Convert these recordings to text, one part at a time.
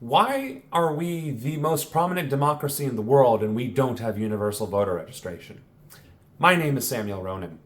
Why are we the most prominent democracy in the world and we don't have universal voter registration? My name is Samuel Ronan,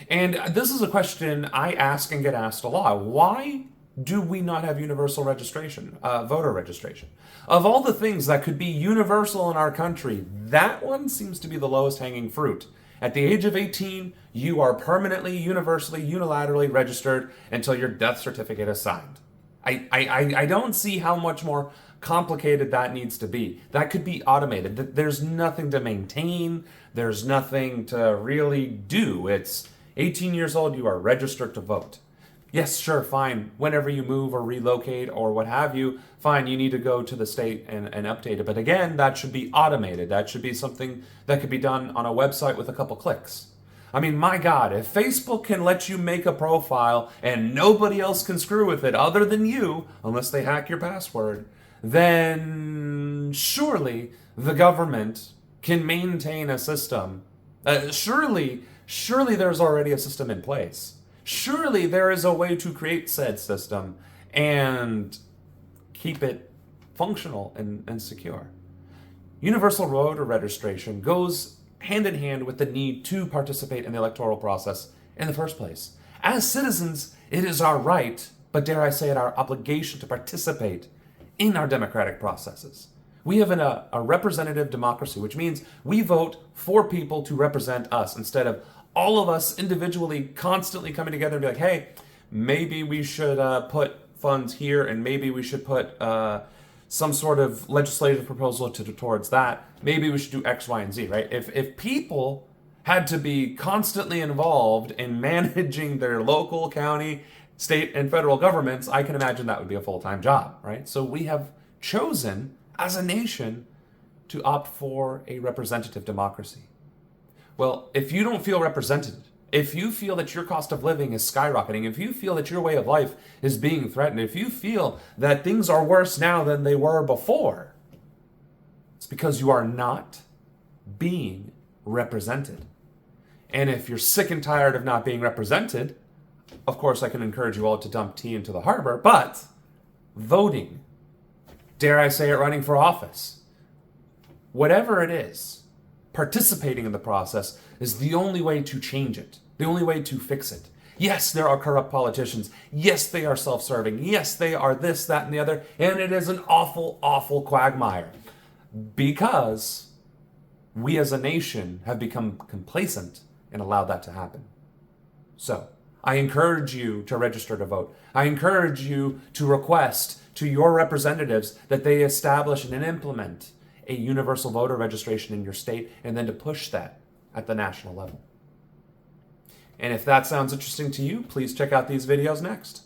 and this is a question I ask and get asked a lot. Why do we not have universal registration, voter registration? Of all the things that could be universal in our country, that one seems to be the lowest hanging fruit. At the age of 18, you are permanently, universally, unilaterally registered until your death certificate is signed. I don't see how much more complicated that needs to be. That could be automated. There's nothing to maintain. There's nothing to really do. It's 18 years old, you are registered to vote. Yes, sure, fine. Whenever you move or relocate or what have you, fine, you need to go to the state and update it. But again, that should be automated. That should be something that could be done on a website with a couple clicks. I mean, my God, if Facebook can let you make a profile and nobody else can screw with it other than you, unless they hack your password, then surely the government can maintain a system. Surely there's already a system in place. Surely there is a way to create said system and keep it functional and secure. Universal voter registration goes hand in hand with the need to participate in the electoral process in the first place. As citizens, it is our right, but dare I say it, our obligation to participate in our democratic processes. We have a representative democracy, which means we vote for people to represent us instead of all of us individually constantly coming together and be like, hey, maybe we should put funds here and maybe we should put some sort of legislative proposal towards that. Maybe we should do X, Y, and Z, right? If people had to be constantly involved in managing their local, county, state, and federal governments, I can imagine that would be a full-time job, right? So we have chosen, as a nation, to opt for a representative democracy. Well, if you don't feel represented, if you feel that your cost of living is skyrocketing, if you feel that your way of life is being threatened, if you feel that things are worse now than they were before, it's because you are not being represented. And if you're sick and tired of not being represented, of course I can encourage you all to dump tea into the harbor, but voting, dare I say it, running for office, whatever it is, participating in the process is the only way to change it, the only way to fix it. Yes, there are corrupt politicians. Yes, they are self-serving. Yes, they are this, that, and the other. And it is an awful, awful quagmire because we as a nation have become complacent and allowed that to happen. So I encourage you to register to vote. I encourage you to request to your representatives that they establish and implement a universal voter registration in your state, and then to push that at the national level. And if that sounds interesting to you, please check out these videos next.